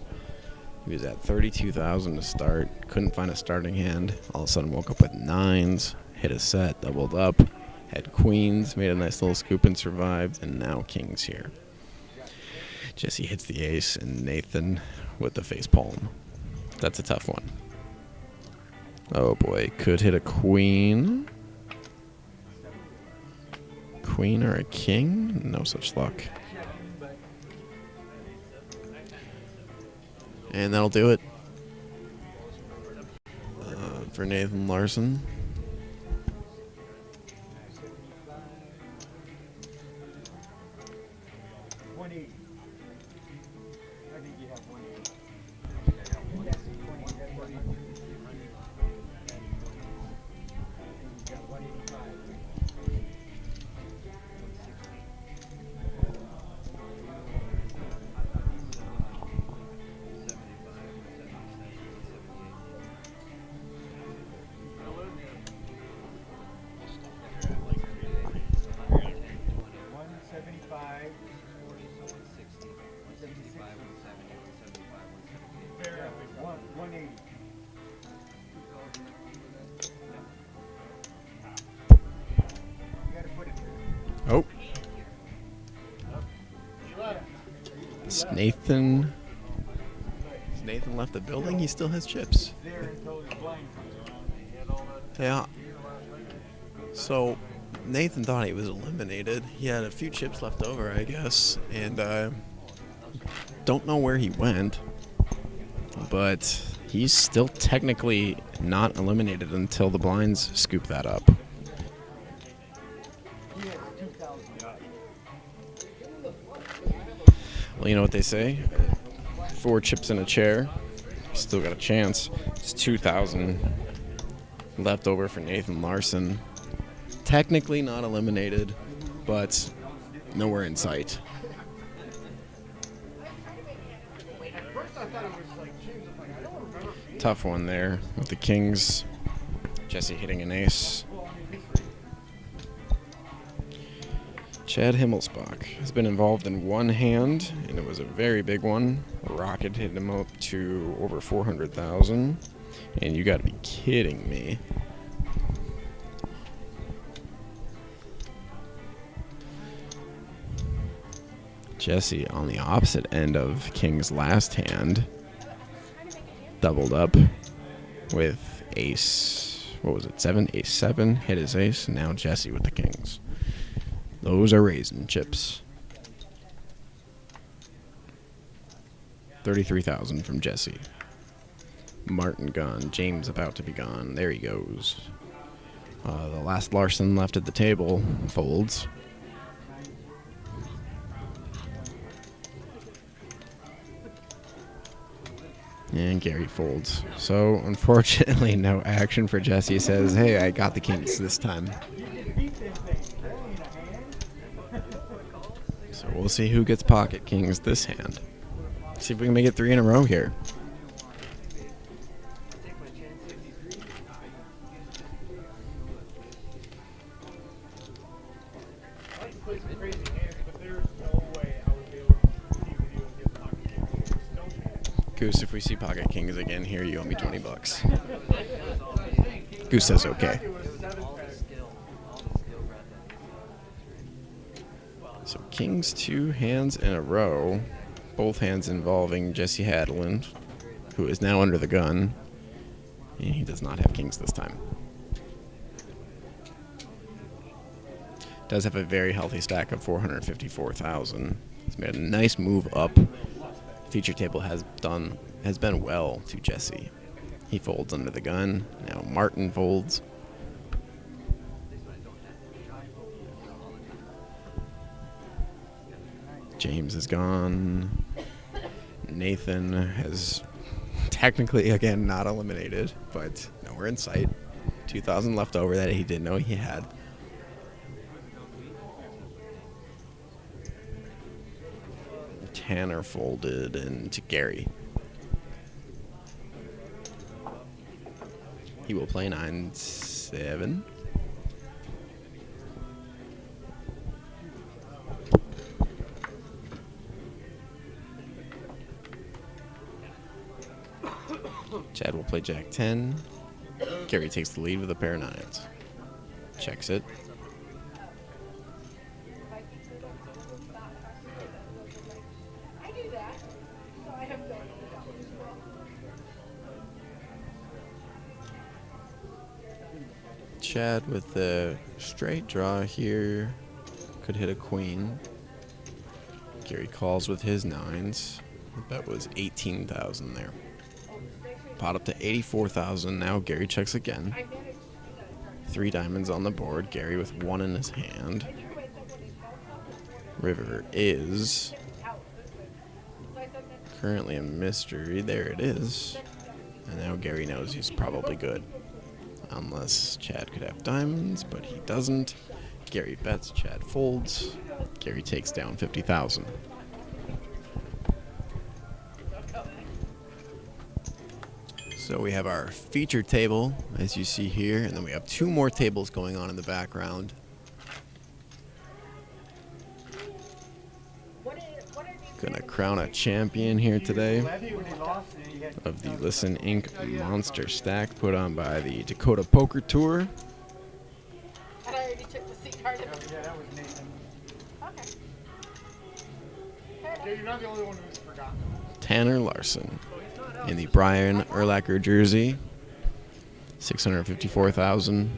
He was at 32,000 to start. Couldn't find a starting hand. All of a sudden woke up with 9s. Hit a set, doubled up. Had queens, made a nice little scoop and survived. And now kings here. Jesse hits the ace and Nathan with the face palm. That's a tough one. Oh boy, could hit a queen. Queen or a king? No such luck. And that'll do it for Nathan Larson. Nathan. Has Nathan left the building? He still has chips. Yeah. So Nathan thought he was eliminated. He had a few chips left over, I guess, and don't know where he went. But he's still technically not eliminated until the blinds scoop that up. Well, you know what they say? 4 chips in a chair. Still got a chance. It's 2,000 left over for Nathan Larson. Technically not eliminated, but nowhere in sight. Tough one there with the Kings. Jesse hitting an ace. Chad Himmelsbach has been involved in one hand, and it was a very big one. Rocket hit him up to over 400,000, and you got to be kidding me. Jesse on the opposite end of King's last hand, doubled up with ace. What was it? 7, ace 7, hit his ace. Now Jesse with the Kings. Those are raisin chips. 33,000 from Jesse. Martin gone. James about to be gone. There he goes. The last Larson left at the table folds. And Gary folds. So, unfortunately, no action for Jesse. Says, hey, I got the Kings this time. So we'll see who gets pocket Kings this hand. See if we can make it 3 in a row here. Goose, if we see pocket Kings again here, you owe me $20. Goose says okay. So Kings 2 hands in a row, both hands involving Jesse Hadland, who is now under the gun, and he does not have Kings this time. Does have a very healthy stack of 454,000. He's made a nice move up. Feature table has been well to Jesse. He folds under the gun. Now Martin folds. James is gone. Nathan has technically, again, not eliminated, but nowhere in sight. 2,000 left over that he didn't know he had. Tanner folded into Gary. He will play 9-7. Chad will play Jack 10. Gary takes the lead with a pair of 9s. Checks it. I do that, so I have no. Chad with the straight draw here could hit a queen. Gary calls with his 9s. That was 18,000 there. Pot up to 84,000. Now Gary checks again. 3 diamonds on the board. Gary with 1 in his hand. River is currently a mystery. There it is. And now Gary knows he's probably good. Unless Chad could have diamonds, but he doesn't. Gary bets, Chad folds. Gary takes down 50,000. So we have our feature table, as you see here, and then we have 2 more tables going on in the background. Gonna crown a champion here today of the Listen Inc. Monster Stack put on by the Dakota Poker Tour. I already took the seat card. Yeah, that was Nathan. Okay. Okay, you're not the only one who's forgotten. Tanner Larson in the Brian Urlacher jersey. 654,000.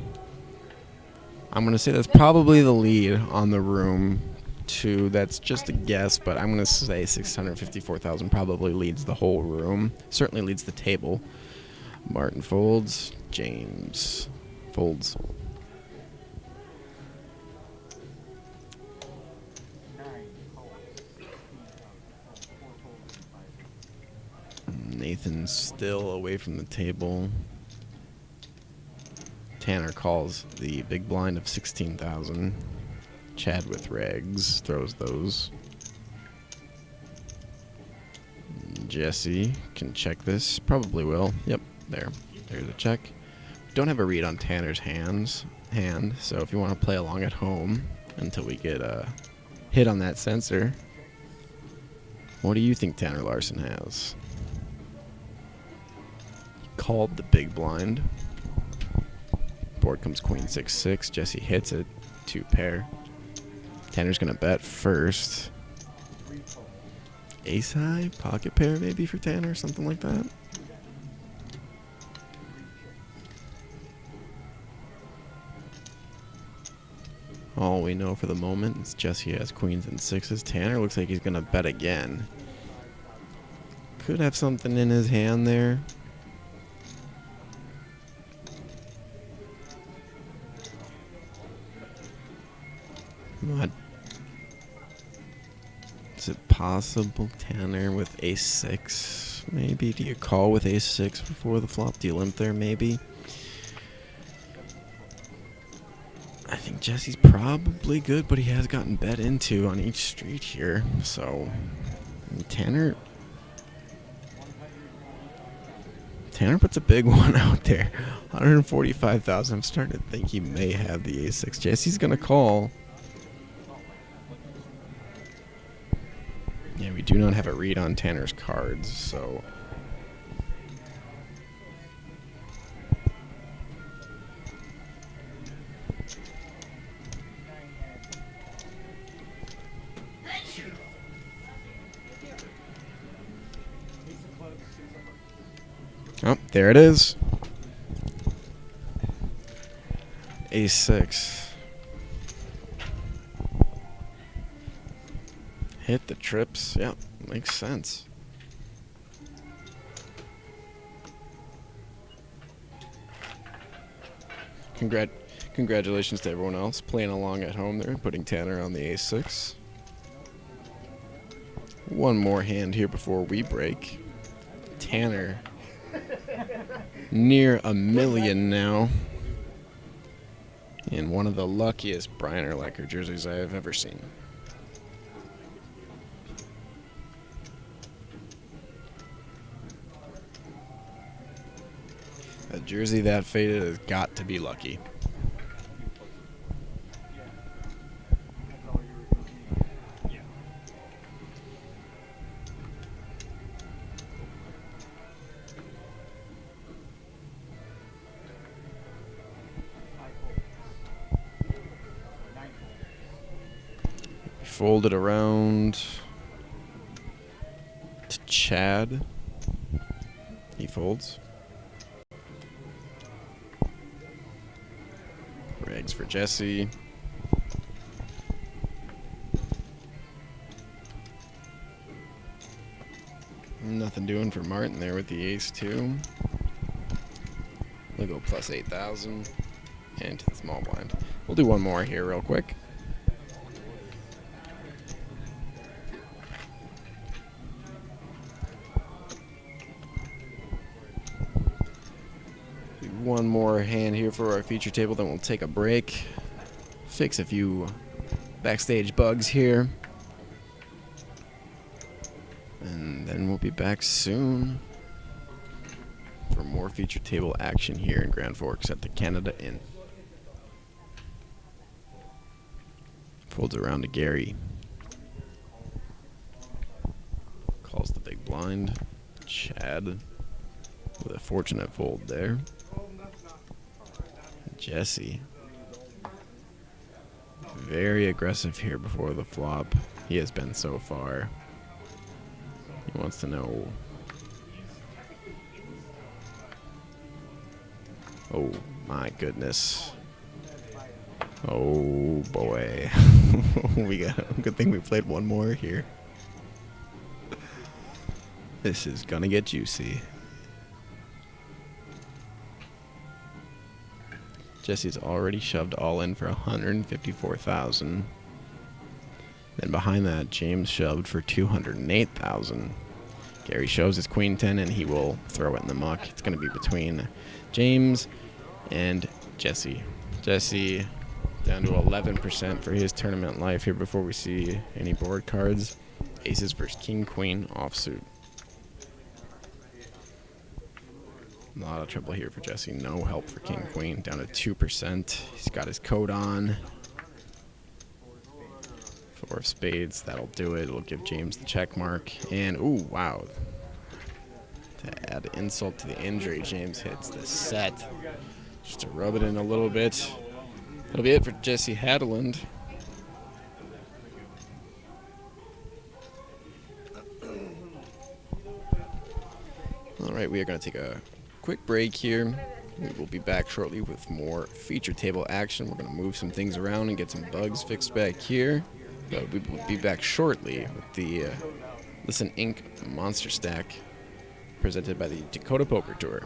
I'm going to say that's probably the lead on the room, too. That's just a guess, but I'm going to say 654,000 probably leads the whole room. Certainly leads the table. Martin folds. James folds. Nathan's still away from the table. Tanner calls the big blind of 16,000. Chad with regs throws those. Jesse can check this. Probably will. Yep, there. There's a check. Don't have a read on Tanner's hand, so if you want to play along at home until we get a hit on that sensor, what do you think Tanner Larson has? He called the big blind. Board comes queen 6-6. Jesse hits it. 2 pair. Tanner's going to bet first. Ace high, pocket pair maybe for Tanner, something like that. All we know for the moment is Jesse has queens and 6s. Tanner looks like he's going to bet again. Could have something in his hand there. What? Is it possible Tanner with ace-6? Maybe. Do you call with ace-6 before the flop? Do you limp there? Maybe. I think Jesse's probably good, but he has gotten bet into on each street here. So, Tanner puts a big one out there. 145,000. I'm starting to think he may have the ace-6. Jesse's going to call. Yeah, we do not have a read on Tanner's cards, so... Oh, there it is. Ace-6. Hit the trips. Yeah, makes sense. Congratulations to everyone else playing along at home there, putting Tanner on the ace-6. One more hand here before we break. Tanner near $1 million now. In one of the luckiest Brian Urlacher jerseys I have ever seen. A jersey that faded has got to be lucky. Fold it around to Chad. He folds. Regs for Jesse. Nothing doing for Martin there with the ace-2. We'll go plus 8,000 and to the small blind. We'll do one more here real quick. One more hand here for our feature table, then we'll take a break, fix a few backstage bugs here, and then we'll be back soon for more feature table action here in Grand Forks at the Canada Inn. Folds around to Gary. Calls the big blind. Chad with a fortunate fold there. Jesse. Very aggressive here before the flop. He has been so far. Who wants to know? Oh my goodness. Oh boy. We got good thing we played one more here. This is gonna get juicy. Jesse's already shoved all in for 154,000. Then behind that, James shoved for 208,000. Gary shows his queen 10 and he will throw it in the muck. It's going to be between James and Jesse. Jesse down to 11% for his tournament life here before we see any board cards. Aces versus king queen offsuit. A lot of trouble here for Jesse. No help for king queen. Down to 2%. He's got his coat on. 4 of spades. That'll do it. It'll give James the check mark. And, ooh, wow. To add insult to the injury, James hits the set. Just to rub it in a little bit. That'll be it for Jesse Hadeland. All right, we are going to take a quick break here. We will be back shortly with more feature table action. We're going to move some things around and get some bugs fixed back here. But we will be back shortly with the Listen Inc. Monster Stack presented by the Dakota Poker Tour.